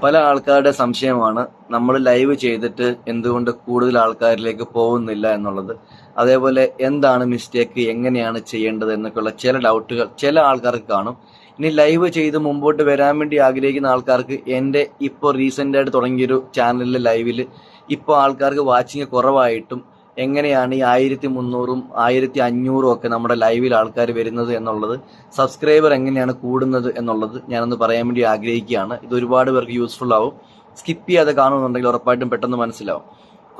പല ആൾക്കാരുടെ സംശയമാണ് നമ്മൾ ലൈവ് ചെയ്തിട്ട് എന്തുകൊണ്ട് കൂടുതൽ ആൾക്കാരിലേക്ക് പോകുന്നില്ല എന്നുള്ളത്. അതേപോലെ എന്താണ് മിസ്റ്റേക്ക്, എങ്ങനെയാണ് ചെയ്യേണ്ടത് എന്നൊക്കെയുള്ള ചില ഡൗട്ടുകൾ ചില ആൾക്കാർക്ക് കാണും. ഇനി ലൈവ് ചെയ്ത് മുമ്പോട്ട് വരാൻ വേണ്ടി ആഗ്രഹിക്കുന്ന ആൾക്കാർക്ക് എൻ്റെ ഇപ്പോൾ റീസെൻ്റ് ആയിട്ട് തുടങ്ങിയൊരു ചാനലിലെ ലൈവിൽ ഇപ്പോൾ ആൾക്കാർക്ക് വാച്ചിങ് കുറവായിട്ടും എങ്ങനെയാണ് ഈ 1300 1500 ഒക്കെ നമ്മുടെ ലൈവിൽ ആൾക്കാർ വരുന്നത് എന്നുള്ളത്, സബ്സ്ക്രൈബർ എങ്ങനെയാണ് കൂടുന്നത് എന്നുള്ളത് ഞാനൊന്ന് പറയാൻ വേണ്ടി ആഗ്രഹിക്കുകയാണ്. ഇത് ഒരുപാട് പേർക്ക് യൂസ്ഫുൾ ആവും. സ്കിപ്പ് ചെയ്യാതെ കാണുന്നുണ്ടെങ്കിൽ ഉറപ്പായിട്ടും പെട്ടെന്ന് മനസ്സിലാവും.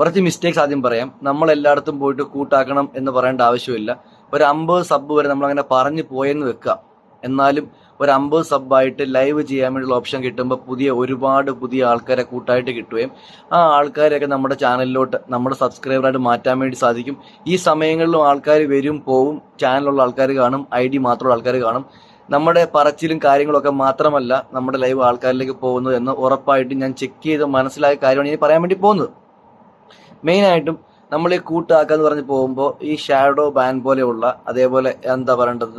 കുറച്ച് മിസ്റ്റേക്സ് ആദ്യം പറയാം. നമ്മൾ എല്ലായിടത്തും പോയിട്ട് കൂട്ടാക്കണം എന്ന് പറയേണ്ട ആവശ്യമില്ല. ഒരു 50 സബ് വരെ നമ്മളങ്ങനെ പറഞ്ഞു പോയെന്ന് വെക്കുക. എന്നാലും ഒരു 50 സബ്ബായിട്ട് ലൈവ് ചെയ്യാൻ വേണ്ടിയുള്ള ഓപ്ഷൻ കിട്ടുമ്പോൾ ഒരുപാട് പുതിയ ആൾക്കാരെ കൂട്ടായിട്ട് കിട്ടുകയും ആ ആൾക്കാരെയൊക്കെ നമ്മുടെ ചാനലിലോട്ട് നമ്മുടെ സബ്സ്ക്രൈബറായിട്ട് മാറ്റാൻ വേണ്ടി സാധിക്കും. ഈ സമയങ്ങളിലും ആൾക്കാർ വരും പോവും. ചാനലുള്ള ആൾക്കാർ കാണും, ID മാത്രമുള്ള ആൾക്കാർ കാണും. നമ്മുടെ പറച്ചിലും കാര്യങ്ങളൊക്കെ മാത്രമല്ല നമ്മുടെ ലൈവ് ആൾക്കാരിലേക്ക് പോകുന്നത് എന്ന് ഉറപ്പായിട്ടും ഞാൻ ചെക്ക് ചെയ്ത് മനസ്സിലായ കാര്യമാണ് ഞാൻ പറയാൻ വേണ്ടി പോകുന്നത്. മെയിനായിട്ടും നമ്മൾ ഈ കൂട്ടാക്കാന്ന് പറഞ്ഞ് പോകുമ്പോൾ ഈ ഷാഡോ ബാൻ പോലെയുള്ള, അതേപോലെ എന്താ പറയേണ്ടത്,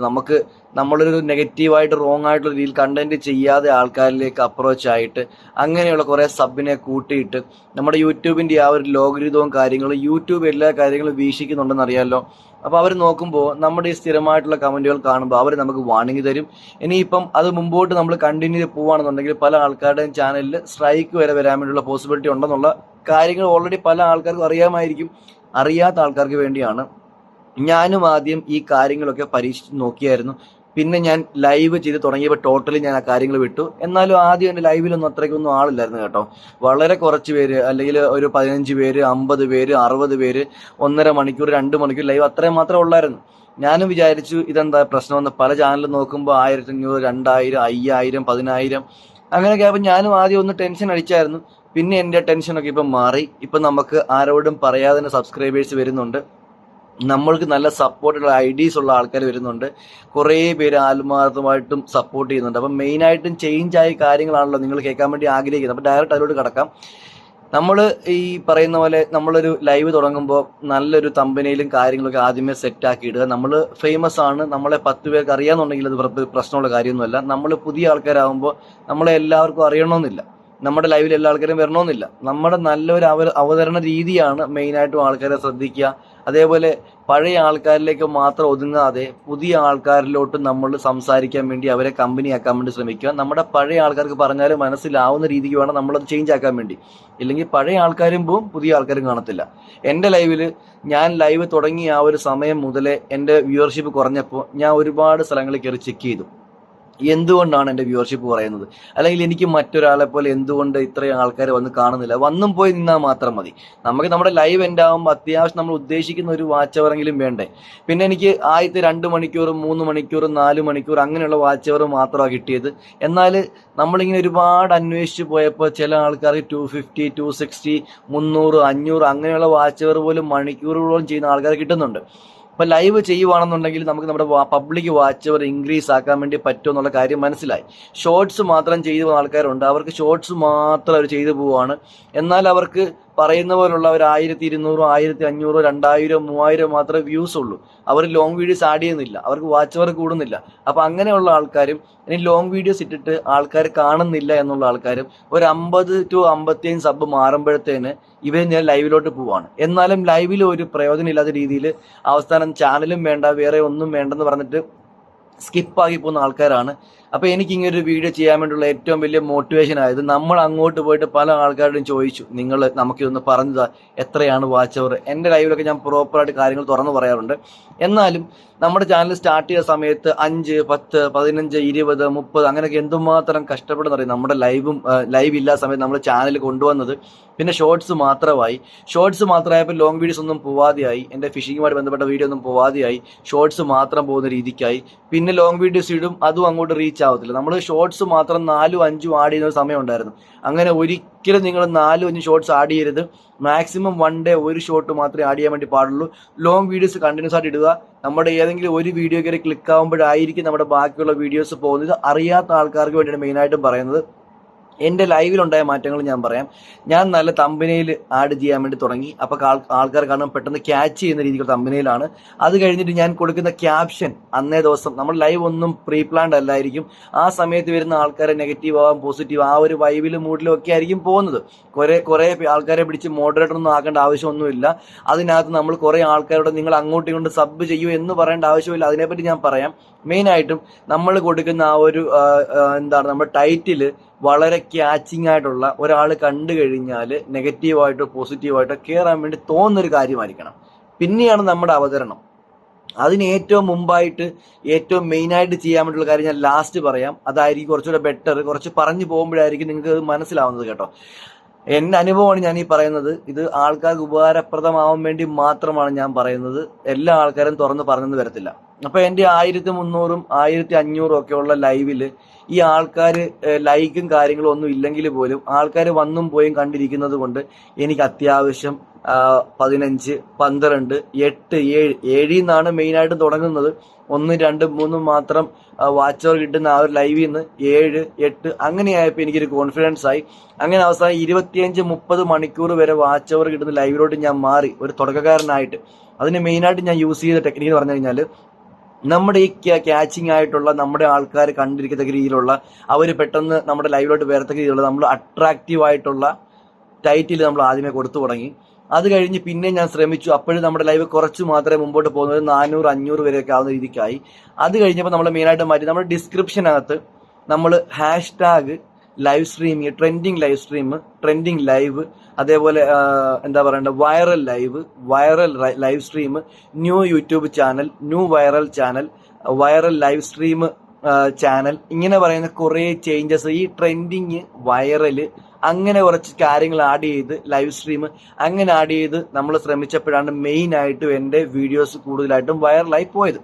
നമ്മളൊരു നെഗറ്റീവായിട്ട് റോങ് ആയിട്ടുള്ള രീതിയിൽ കണ്ടന്റ് ചെയ്യാതെ ആൾക്കാരിലേക്ക് അപ്രോച്ച് ആയിട്ട് അങ്ങനെയുള്ള കുറേ സബിനെ കൂട്ടിയിട്ട് നമ്മുടെ യൂട്യൂബിൻ്റെ ആ ഒരു ലോഗരിതവും കാര്യങ്ങളും യൂട്യൂബ് എല്ലാ കാര്യങ്ങളും വീക്ഷിക്കുന്നുണ്ടെന്ന് അറിയാമല്ലോ. അപ്പോൾ അവർ നോക്കുമ്പോൾ നമ്മുടെ ഈ സ്ഥിരമായിട്ടുള്ള കമൻറ്റുകൾ കാണുമ്പോൾ അവർ നമുക്ക് വാർണിംഗ് തരും. ഇനിയിപ്പം അത് മുമ്പോട്ട് നമ്മൾ കണ്ടിന്യൂ ചെയ്ത് പോവുകയാണെന്നുണ്ടെങ്കിൽ പല ആൾക്കാരുടെയും ചാനലിൽ സ്ട്രൈക്ക് വരെ വരാൻ വേണ്ടിയുള്ള പോസിബിലിറ്റി ഉണ്ടെന്നുള്ള കാര്യങ്ങൾ ഓൾറെഡി പല ആൾക്കാർക്കും അറിയാമായിരിക്കും. അറിയാത്ത ആൾക്കാർക്ക് വേണ്ടിയാണ്. ഞാനും ആദ്യം ഈ കാര്യങ്ങളൊക്കെ പരീക്ഷിച്ച് നോക്കിയായിരുന്നു. പിന്നെ ഞാൻ ലൈവ് ചെയ്ത് തുടങ്ങിയപ്പോൾ ടോട്ടലി ഞാൻ ആ കാര്യങ്ങൾ വിട്ടു. എന്നാലും ആദ്യം എൻ്റെ ലൈവിലൊന്നും അത്രയ്ക്കൊന്നും ആളില്ലായിരുന്നു കേട്ടോ. വളരെ കുറച്ച് പേര്, അല്ലെങ്കിൽ ഒരു 15 പേര്, 50 പേര്, 60 പേര്, 1.5 മണിക്കൂർ 2 മണിക്കൂർ ലൈവ് അത്രയും മാത്രമേ ഉള്ളായിരുന്നു. ഞാനും വിചാരിച്ചു ഇതെന്താ പ്രശ്നമെന്ന്. പല ചാനലിൽ നോക്കുമ്പോൾ 1500, 2000, 5000, 10000 അങ്ങനെയൊക്കെ ആയപ്പോൾ ഞാനും ആദ്യം ഒന്ന് ടെൻഷൻ അടിച്ചായിരുന്നു. പിന്നെ എൻ്റെ ടെൻഷനൊക്കെ ഇപ്പം മാറി. ഇപ്പം നമുക്ക് ആരോടും പറയാതെ തന്നെ സബ്സ്ക്രൈബേഴ്സ് വരുന്നുണ്ട്. നമ്മൾക്ക് നല്ല സപ്പോർട്ടുള്ള IDs ഉള്ള ആൾക്കാർ വരുന്നുണ്ട്. കുറേ പേര് ആത്മാർത്ഥമായിട്ടും സപ്പോർട്ട് ചെയ്യുന്നുണ്ട്. അപ്പം മെയിനായിട്ടും ചേഞ്ച് ആയ കാര്യങ്ങളാണല്ലോ നിങ്ങൾ കേൾക്കാൻ വേണ്ടി ആഗ്രഹിക്കുന്നത്. അപ്പം ഡയറക്റ്റ് അതിലോട്ട് കിടക്കാം. നമ്മൾ ഈ പറയുന്ന പോലെ നമ്മളൊരു ലൈവ് തുടങ്ങുമ്പോൾ നല്ലൊരു തമ്പനയിലും കാര്യങ്ങളൊക്കെ ആദ്യമേ സെറ്റാക്കി ഇടുക. നമ്മൾ ഫേമസ് ആണ്, നമ്മളെ 10 പേർക്ക് അറിയാമെന്നുണ്ടെങ്കിൽ അത് പ്രശ്നമുള്ള കാര്യമൊന്നുമല്ല. നമ്മൾ പുതിയ ആൾക്കാരാകുമ്പോൾ നമ്മളെ എല്ലാവർക്കും അറിയണമെന്നില്ല, നമ്മുടെ ലൈവിൽ എല്ലാ ആൾക്കാരും വരണമെന്നില്ല. നമ്മുടെ നല്ലൊരു അവതരണ രീതിയാണ് മെയിനായിട്ടും ആൾക്കാരെ ശ്രദ്ധിക്കുക. അതേപോലെ പഴയ ആൾക്കാരിലേക്ക് മാത്രം ഒതുങ്ങാതെ പുതിയ ആൾക്കാരിലോട്ട് നമ്മൾ സംസാരിക്കാൻ വേണ്ടി അവരെ കമ്പനിയാക്കാൻ വേണ്ടി ശ്രമിക്കുക. നമ്മുടെ പഴയ ആൾക്കാർക്ക് പറഞ്ഞാലും മനസ്സിലാവുന്ന രീതിക്ക് വേണം നമ്മളത് ചേഞ്ച് ആക്കാൻ വേണ്ടി. ഇല്ലെങ്കിൽ പഴയ ആൾക്കാരും പോവും, പുതിയ ആൾക്കാരും കാണത്തില്ല. എൻ്റെ ലൈവിൽ ഞാൻ ലൈവ് തുടങ്ങിയ ആ ഒരു സമയം മുതലേ എൻ്റെ വ്യൂവർഷിപ്പ് കുറഞ്ഞപ്പോൾ ഞാൻ ഒരുപാട് സ്ഥലങ്ങളിൽ കയറി ചെക്ക് ചെയ്തു. എന്തുകൊണ്ടാണ് എൻ്റെ വ്യൂവർഷിപ്പ് കുറയുന്നത്, അല്ലെങ്കിൽ എനിക്ക് മറ്റൊരാളെ പോലെ എന്തുകൊണ്ട് ഇത്രയും ആൾക്കാർ വന്ന് കാണുന്നില്ല. വന്നും പോയി നിന്നാൽ മാത്രം മതി. നമുക്ക് നമ്മുടെ ലൈവ് എൻ്റെ ആകുമ്പോൾ അത്യാവശ്യം നമ്മൾ ഉദ്ദേശിക്കുന്ന ഒരു വാച്ച് അവറെങ്കിലും വേണ്ടേ. പിന്നെ എനിക്ക് ആദ്യത്തെ 2 മണിക്കൂർ, 3 മണിക്കൂർ, 4 മണിക്കൂർ അങ്ങനെയുള്ള വാച്ച് അവർ മാത്രമാണ് കിട്ടിയത്. എന്നാൽ നമ്മളിങ്ങനെ ഒരുപാട് അന്വേഷിച്ച് പോയപ്പോൾ ചില ആൾക്കാർക്ക് 250, 260, 300, 500 അങ്ങനെയുള്ള വാച്ച് അവർ പോലും മണിക്കൂറുകളോളം ചെയ്യുന്ന ആൾക്കാർ കിട്ടുന്നുണ്ട്. അപ്പോൾ ലൈവ് ചെയ്യുവാണെന്നുണ്ടെങ്കിൽ നമുക്ക് നമ്മുടെ പബ്ലിക് വാച്ച് അവർ ഇൻക്രീസ് ആക്കാൻ വേണ്ടി പറ്റുമെന്നുള്ള കാര്യം മനസ്സിലായി. ഷോർട്സ് മാത്രം ചെയ്തു പോകുന്ന ആൾക്കാരുണ്ട്. അവർക്ക് ഷോർട്സ് മാത്രം അവർ ചെയ്തു പോവുകയാണ്. എന്നാൽ അവർക്ക് പറയുന്ന പോലുള്ള ഒരു 1200, 1500, 2000, 3000 മാത്രമേ വ്യൂസ് ഉള്ളൂ. അവർ ലോങ് വീഡിയോസ് ആഡ് ചെയ്യുന്നില്ല, അവർക്ക് വാച്ച് അവർ കൂടുന്നില്ല. അപ്പോൾ അങ്ങനെയുള്ള ആൾക്കാരും ഇനി ലോങ് വീഡിയോസ് ഇട്ടിട്ട് ആൾക്കാർ കാണുന്നില്ല എന്നുള്ള ആൾക്കാരും ഒരു 50 to 55 സബ് മാറുമ്പോഴത്തേന് ഇവർ ഞാൻ ലൈവിലോട്ട് പോവാണ്. എന്നാലും ലൈവിൽ ഒരു പ്രയോജനം ഇല്ലാത്ത രീതിയിൽ അവസാനം ചാനലും വേണ്ട, വേറെ ഒന്നും വേണ്ടെന്ന് പറഞ്ഞിട്ട് സ്കിപ്പാക്കി പോകുന്ന ആൾക്കാരാണ്. അപ്പോൾ എനിക്ക് ഇങ്ങനൊരു വീഡിയോ ചെയ്യാൻ വേണ്ടിയുള്ള ഏറ്റവും വലിയ മോട്ടിവേഷൻ ആയത്, നമ്മൾ അങ്ങോട്ട് പോയിട്ട് പല ആൾക്കാരോടും ചോദിച്ചു, നമുക്കിതൊന്ന് പറഞ്ഞതാ എത്രയാണ് വാച്ച് അവർ. എൻ്റെ ലൈവിലൊക്കെ ഞാൻ പ്രോപ്പറായിട്ട് കാര്യങ്ങൾ തുറന്നു പറയാറുണ്ട്. എന്നാലും നമ്മുടെ ചാനൽ സ്റ്റാർട്ട് ചെയ്ത സമയത്ത് 5, 10, 15, 20, 30 അങ്ങനെയൊക്കെ എന്തുമാത്രം കഷ്ടപ്പെടുന്നറിയാം. നമ്മുടെ ലൈവ് ഇല്ലാത്ത സമയത്ത് നമ്മൾ ചാനൽ കൊണ്ടുവന്നത്. പിന്നെ ഷോർട്സ് മാത്രമായപ്പോൾ ലോങ് വീഡിയോസ് ഒന്നും പോവാതെയായി. എൻ്റെ ഫിഷിങ്ങുമായിട്ട് ബന്ധപ്പെട്ട വീഡിയോ ഒന്നും പോവാതെയായി. ഷോർട്സ് മാത്രം പോകുന്ന രീതിക്കായി. പിന്നെ ലോങ് വീഡിയോസ് ഇടും, അതും അങ്ങോട്ട് റീച്ച് ആവത്തില്ല. നമ്മൾ ഷോർട്സ് മാത്രം 4, 5 ആഡ് ചെയ്യുന്ന ഒരു സമയം ഉണ്ടായിരുന്നു. അങ്ങനെ ഒരിക്കലും നിങ്ങൾ 4, 5 ഷോർട്സ് ആഡ് ചെയ്യരുത്. മാക്സിമം 1 ഡേ ഒരു ഷോട്ട് മാത്രമേ ആഡ് ചെയ്യാൻ വേണ്ടി പാടുള്ളൂ. ലോങ് വീഡിയോസ് കണ്ടിന്യൂസ് ആയിട്ട് ഇടുക. നമ്മുടെ ഏതെങ്കിലും ഒരു വീഡിയോ കയറി ക്ലിക്ക് ആകുമ്പോഴായിരിക്കും നമ്മുടെ ബാക്കിയുള്ള വീഡിയോസ് പോകുന്നത്. അറിയാത്ത ആൾക്കാർക്ക് വേണ്ടിയാണ് മെയിനായിട്ടും പറയുന്നത്. എൻ്റെ ലൈവിലുണ്ടായ മാറ്റങ്ങൾ ഞാൻ പറയാം. ഞാൻ നല്ല തമ്പനയിൽ ആഡ് ചെയ്യാൻ വേണ്ടി തുടങ്ങി. അപ്പോൾ ആൾക്കാർ കാണുമ്പോൾ പെട്ടെന്ന് ക്യാച്ച് ചെയ്യുന്ന രീതിയിലുള്ള തമ്പനയിലാണ്. അത് കഴിഞ്ഞിട്ട് ഞാൻ കൊടുക്കുന്ന ക്യാപ്ഷൻ അന്നേ ദിവസം നമ്മൾ ലൈവ് ഒന്നും പ്രീ പ്ലാൻഡ് അല്ലായിരിക്കും. ആ സമയത്ത് വരുന്ന ആൾക്കാരെ നെഗറ്റീവ് ആവാം പോസിറ്റീവ് ആ ഒരു വൈബിലും മൂഡിലും ഒക്കെ ആയിരിക്കും പോകുന്നത്. കുറേ ആൾക്കാരെ പിടിച്ച് മോഡറേറ്റർ ഒന്നും ആക്കേണ്ട ആവശ്യമൊന്നുമില്ല. അതിനകത്ത് നമ്മൾ കുറേ ആൾക്കാരോട് നിങ്ങൾ അങ്ങോട്ടും ഇങ്ങോട്ടും സബ് ചെയ്യൂ എന്ന് പറയേണ്ട ആവശ്യമില്ല. അതിനെപ്പറ്റി ഞാൻ പറയാം. മെയിനായിട്ടും നമ്മൾ കൊടുക്കുന്ന ആ ഒരു നമ്മുടെ ടൈറ്റില് വളരെ ക്യാച്ചിങ് ആയിട്ടുള്ള ഒരാൾ കണ്ടു കഴിഞ്ഞാൽ നെഗറ്റീവായിട്ടോ പോസിറ്റീവായിട്ടോ കയറാൻ വേണ്ടി തോന്നുന്നൊരു കാര്യമായിരിക്കണം. പിന്നെയാണ് നമ്മുടെ അവതരണം. അതിന് ഏറ്റവും മുമ്പായിട്ട് ഏറ്റവും മെയിനായിട്ട് ചെയ്യാൻ വേണ്ടിയുള്ള കാര്യം ഞാൻ ലാസ്റ്റ് പറയാം. അതായിരിക്കും കുറച്ചുകൂടെ ബെറ്റർ. കുറച്ച് പറഞ്ഞു പോകുമ്പോഴായിരിക്കും നിങ്ങൾക്ക് അത് മനസ്സിലാവുന്നത് കേട്ടോ. എൻ്റെ അനുഭവമാണ് ഞാൻ ഈ പറയുന്നത്. ഇത് ആൾക്കാർക്ക് ഉപകാരപ്രദമാവാൻ വേണ്ടി മാത്രമാണ് ഞാൻ പറയുന്നത്. എല്ലാ ആൾക്കാരും തുറന്ന് പറഞ്ഞെന്ന് വരത്തില്ല. അപ്പൊ എൻ്റെ 1300 1500 ഒക്കെ ഉള്ള ലൈവില് ഈ ആൾക്കാർ ലൈക്കും കാര്യങ്ങളും ഒന്നും ഇല്ലെങ്കിൽ പോലും ആൾക്കാർ വന്നും പോയും കണ്ടിരിക്കുന്നത് കൊണ്ട് എനിക്ക് അത്യാവശ്യം 15 12 8 7 നിന്നാണ് മെയിനായിട്ട് തുടങ്ങുന്നത്. 1 2 3 മാത്രം വാച്ച് അവർ കിട്ടുന്ന ആ ഒരു ലൈവിൽ നിന്ന് 7 8 അങ്ങനെയായപ്പോൾ എനിക്കൊരു കോൺഫിഡൻസ് ആയി. അങ്ങനെ അവസാനം 25-30 മണിക്കൂർ വരെ വാച്ച് അവർ കിട്ടുന്ന ലൈവിലോട്ട് ഞാൻ മാറി ഒരു തുടക്കക്കാരനായിട്ട്. അതിന് മെയിനായിട്ട് ഞാൻ യൂസ് ചെയ്ത ടെക്നിക്ക് എന്ന് പറഞ്ഞു കഴിഞ്ഞാൽ നമ്മുടെ ഈ ക്യാച്ചിങ് ആയിട്ടുള്ള നമ്മുടെ ആൾക്കാർ കണ്ടിരിക്കത്തക്ക രീതിയിലുള്ള അവർ പെട്ടെന്ന് നമ്മുടെ ലൈവിലോട്ട് വരത്തക്ക രീതിയിലുള്ള നമ്മൾ അട്രാക്റ്റീവ് ആയിട്ടുള്ള ടൈറ്റിൽ നമ്മൾ ആദ്യമേ കൊടുത്തു തുടങ്ങി. അത് കഴിഞ്ഞ് പിന്നെ ഞാൻ ശ്രമിച്ചു. അപ്പോഴും നമ്മുടെ ലൈവ് കുറച്ച് മാത്രമേ മുമ്പോട്ട് പോകുന്നത് 400 500 വരെയൊക്കെ ആവുന്ന രീതിക്കായി. അത് കഴിഞ്ഞപ്പോൾ നമ്മൾ മെയിനായിട്ട് മാറ്റി നമ്മുടെ ഡിസ്ക്രിപ്ഷനകത്ത് നമ്മൾ #, live streaming, trending live stream, trending live, അതേപോലെ viral live, viral live stream, new YouTube channel, new viral channel, viral live stream channel, ഇങ്ങനെ പറയുന്ന കുറേ ചേഞ്ചസ് ഈ ട്രെൻഡിങ് വൈറൽ അങ്ങനെ കുറച്ച് കാര്യങ്ങൾ ആഡ് ചെയ്ത് ലൈവ് സ്ട്രീം അങ്ങനെ ആഡ് ചെയ്ത് നമ്മൾ ശ്രമിച്ചപ്പോഴാണ് മെയിനായിട്ടും എൻ്റെ വീഡിയോസ് കൂടുതലായിട്ടും വൈറലായി പോയത്.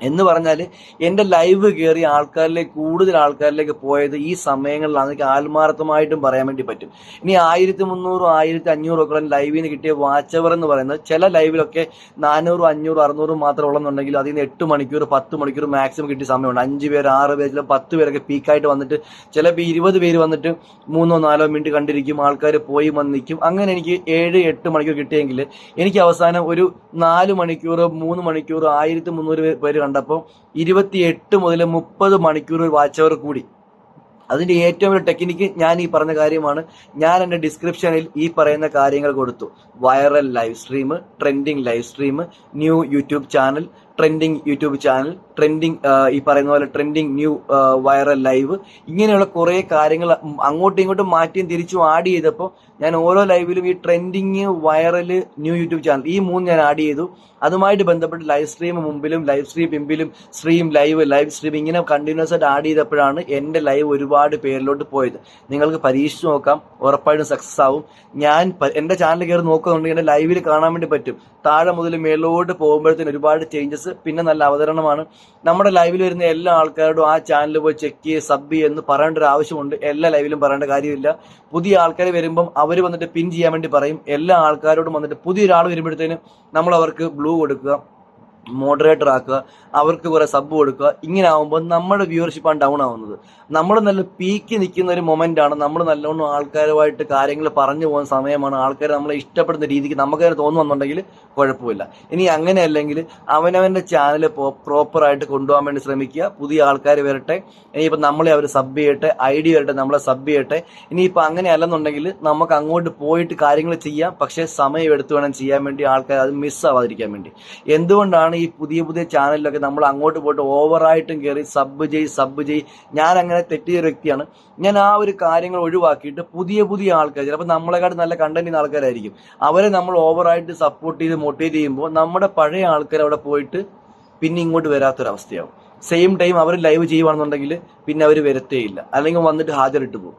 എന്ന് പറഞ്ഞാൽ എൻ്റെ ലൈവ് കയറി കൂടുതൽ ആൾക്കാരിലേക്ക് പോയത് ഈ സമയങ്ങളിലാണ്. എനിക്ക് ആത്മാർത്ഥമായിട്ടും പറയാൻ വേണ്ടി പറ്റും. ഇനി 1300 1500 ഒക്കെ ലൈവിൽ നിന്ന് കിട്ടിയ വാച്ച് അവർ എന്ന് പറയുന്നത് ചില ലൈവിലൊക്കെ 400 500 600 മാത്രം ഉള്ളെന്നുണ്ടെങ്കിൽ അതിൽ നിന്ന് 8 മണിക്കൂർ 10 മണിക്കൂർ മാക്സിമം കിട്ടിയ സമയമുണ്ട്. 5 പേര് 6 പേര് ചില 10 പേരൊക്കെ പീക്കായിട്ട് വന്നിട്ട് ചിലപ്പോൾ 20 പേര് വന്നിട്ട് 3-4 മിനിറ്റ് കണ്ടിരിക്കും. ആൾക്കാർ പോയി വന്ന് നിൽക്കും. അങ്ങനെ എനിക്ക് 7-8 മണിക്കൂർ കിട്ടിയെങ്കിൽ എനിക്ക് അവസാനം ഒരു 4 മണിക്കൂർ 3 മണിക്കൂർ 1300 പേര് കണ്ടപ്പോൾ 28 മുതൽ 30 മണിക്കൂർ വാച്ച് അവർ കൂടി. അതിന്റെ ഏറ്റവും വലിയ ടെക്നിക്ക് ഞാൻ ഈ പറഞ്ഞ കാര്യമാണ്. ഞാൻ എൻ്റെ ഡിസ്ക്രിപ്ഷനിൽ ഈ പറയുന്ന കാര്യങ്ങൾ കൊടുത്തു. Viral live stream, trending live stream, new YouTube channel, trending YouTube channel, trending ഈ പറയുന്ന പോലെ ട്രെൻഡിങ് ന്യൂ വൈറൽ ലൈവ്, ഇങ്ങനെയുള്ള കുറേ കാര്യങ്ങൾ അങ്ങോട്ടും ഇങ്ങോട്ടും മാറ്റിയും തിരിച്ചും ആഡ് ചെയ്തപ്പോൾ ഞാൻ ഓരോ ലൈവിലും ഈ trending, viral, new YouTube channel ഈ 3 ഞാൻ ആഡ് ചെയ്തു. അതുമായിട്ട് ബന്ധപ്പെട്ട് ലൈവ് സ്ട്രീം മുമ്പിലും ലൈവ് സ്ട്രീം പിമ്പിലും സ്ട്രീം ലൈവ് സ്ട്രീം ഇങ്ങനെ കണ്ടിന്യൂസ് ആയിട്ട് ആഡ് ചെയ്തപ്പോഴാണ് എൻ്റെ ലൈവ് ഒരുപാട് പേരിലോട്ട് പോയത്. നിങ്ങൾക്ക് പരീക്ഷിച്ച് നോക്കാം, ഉറപ്പായിട്ടും സക്സസ് ആവും. ഞാൻ എൻ്റെ ചാനൽ കയറി നോക്കുന്നുണ്ടെങ്കിൽ എൻ്റെ ലൈവിൽ കാണാൻ വേണ്ടി പറ്റും. താഴെ മുതൽ മേലോട്ട് പോകുമ്പോഴത്തേന് ഒരുപാട് ചേഞ്ചസ്, പിന്നെ നല്ല അവതരണമാണ്. നമ്മുടെ ലൈവിൽ വരുന്ന എല്ലാ ആൾക്കാരോടും ആ ചാനൽ പോയി ചെക്ക് ചെയ്ത് സബ് എന്ന് പറയേണ്ട ഒരു ആവശ്യമുണ്ട്. എല്ലാ ലൈവിലും പറയേണ്ട കാര്യമില്ല. പുതിയ ആൾക്കാർ വരുമ്പം അവർ വന്നിട്ട് പിൻ ചെയ്യാൻ വേണ്ടി പറയും. എല്ലാ ആൾക്കാരോടും വന്നിട്ട് പുതിയൊരാൾ വരുമ്പോഴത്തേന് നമ്മൾ അവർക്ക് ബ്ലൂ കൊടുക്കുക, മോഡറേറ്റർ ആക്കുക, അവർക്ക് കുറെ സബ് കൊടുക്കുക. ഇങ്ങനെ ആകുമ്പോൾ നമ്മുടെ വ്യൂവർഷിപ്പാണ് ഡൗൺ ആവുന്നത്. നമ്മൾ നല്ല പീക്ക് നിൽക്കുന്ന ഒരു മൊമെന്റ് ആണ്. നമ്മൾ നല്ലോണം ആൾക്കാരുമായിട്ട് കാര്യങ്ങൾ പറഞ്ഞു പോകുന്ന സമയമാണ്. ആൾക്കാർ നമ്മളെ ഇഷ്ടപ്പെടുന്ന രീതിക്ക് നമുക്ക് തന്നെ തോന്നുന്നുണ്ടെങ്കിൽ കുഴപ്പമില്ല. ഇനി അങ്ങനെ അല്ലെങ്കിൽ അവനവന്റെ ചാനൽ പ്രോപ്പറായിട്ട് കൊണ്ടുപോകാൻ വേണ്ടി ശ്രമിക്കുക. പുതിയ ആൾക്കാർ വരട്ടെ, ഇനിയിപ്പോൾ നമ്മളെ അവർ സബ് ചെയ്യട്ടെ, ID വരട്ടെ, നമ്മളെ സബ് ചെയ്യട്ടെ. ഇനിയിപ്പോൾ അങ്ങനെ അല്ലെന്നുണ്ടെങ്കിൽ നമുക്ക് അങ്ങോട്ട് പോയിട്ട് കാര്യങ്ങൾ ചെയ്യാം. പക്ഷേ സമയം എടുത്തു വേണം ചെയ്യാൻ വേണ്ടി, ആൾക്കാർ അത് മിസ്സാവാതിരിക്കാൻ വേണ്ടി. എന്തുകൊണ്ടാണ് ഈ പുതിയ ചാനലിലൊക്കെ നമ്മൾ അങ്ങോട്ട് പോയിട്ട് ഓവറായിട്ടും കയറി സബ് ചെയ് ഞാൻ അങ്ങനെ തെറ്റിയ ഒരു വ്യക്തിയാണ്. ഞാൻ ആ ഒരു കാര്യങ്ങൾ ഒഴിവാക്കിയിട്ട് പുതിയ ആൾക്കാർ, ചിലപ്പോൾ നമ്മളെക്കാട്ട് നല്ല കണ്ടന്റ് ചെയ്യുന്ന ആൾക്കാരായിരിക്കും, അവരെ നമ്മൾ ഓവറായിട്ട് സപ്പോർട്ട് ചെയ്ത് മോട്ടിവേറ്റ് ചെയ്യുമ്പോൾ നമ്മുടെ പഴയ ആൾക്കാർ അവിടെ പോയിട്ട് പിന്നെ ഇങ്ങോട്ട് വരാത്തൊരവസ്ഥയാവും. സെയിം ടൈം അവർ ലൈവ് ചെയ്യുവാണെന്നുണ്ടെങ്കിൽ പിന്നെ അവർ വരത്തേയില്ല, അല്ലെങ്കിൽ വന്നിട്ട് ഹാജറിട്ട് പോകും.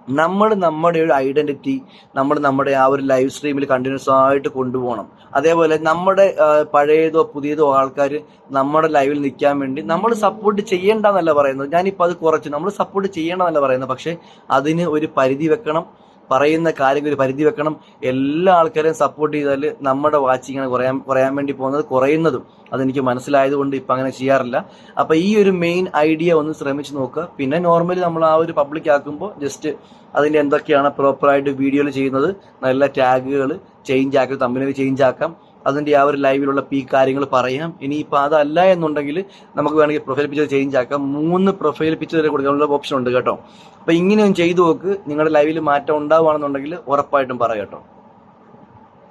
നമ്മുടെ ഒരു ഐഡന്റിറ്റി നമ്മുടെ ആ ഒരു ലൈവ് സ്ട്രീമിൽ കണ്ടിന്യൂസ് ആയിട്ട് കൊണ്ടുപോകണം. അതേപോലെ നമ്മുടെ പഴയതോ പുതിയതോ ആൾക്കാർ നമ്മുടെ ലൈവിൽ നിൽക്കാൻ വേണ്ടി നമ്മൾ സപ്പോർട്ട് ചെയ്യേണ്ടെന്നല്ല പറയുന്നത്. ഞാനിപ്പോൾ അത് കുറച്ച് നമ്മൾ സപ്പോർട്ട് ചെയ്യേണ്ടെന്നല്ല പറയുന്നത്. പക്ഷെ അതിന് ഒരു പരിധി വെക്കണം. പറയുന്ന കാര്യങ്ങൾ ഒരു പരിധി വെക്കണം. എല്ലാ ആൾക്കാരെയും സപ്പോർട്ട് ചെയ്താൽ നമ്മുടെ വാച്ചിങ് കുറയാൻ വേണ്ടി പോകുന്നത് കുറയുന്നതും അതെനിക്ക് മനസ്സിലായതുകൊണ്ട് ഇപ്പം അങ്ങനെ ചെയ്യാറില്ല. അപ്പം ഈ ഒരു മെയിൻ ഐഡിയ ഒന്ന് ശ്രമിച്ച് നോക്കുക. പിന്നെ നോർമലി നമ്മൾ ആ ഒരു പബ്ലിക് ആക്കുമ്പോൾ ജസ്റ്റ് അതിൻ്റെ എന്തൊക്കെയാണ് പ്രോപ്പറായിട്ട് വീഡിയോയിൽ ചെയ്യുന്നത്, നല്ല ടാഗുകൾ ചേഞ്ച് ആക്കി തമ്മിൽ ചേഞ്ച് ആക്കാം, അതിൻ്റെ ആ ഒരു ലൈവിലുള്ള കാര്യങ്ങൾ പറയാം. ഇനിയിപ്പോൾ അതല്ല എന്നുണ്ടെങ്കിൽ നമുക്ക് വേണമെങ്കിൽ പ്രൊഫൈൽ പിക്ചർ ചേഞ്ച് ആക്കാം. 3 പ്രൊഫൈൽ പിക്ചർ വരെ കൊടുക്കാനുള്ള ഓപ്ഷൻ ഉണ്ട് കേട്ടോ. അപ്പോൾ ഇങ്ങനെയൊന്നും ചെയ്തു നോക്ക്. നിങ്ങളുടെ ലൈവിൽ മാറ്റം ഉണ്ടാവുകയാണെന്നുണ്ടെങ്കിൽ ഉറപ്പായിട്ടും പറയാം കേട്ടോ.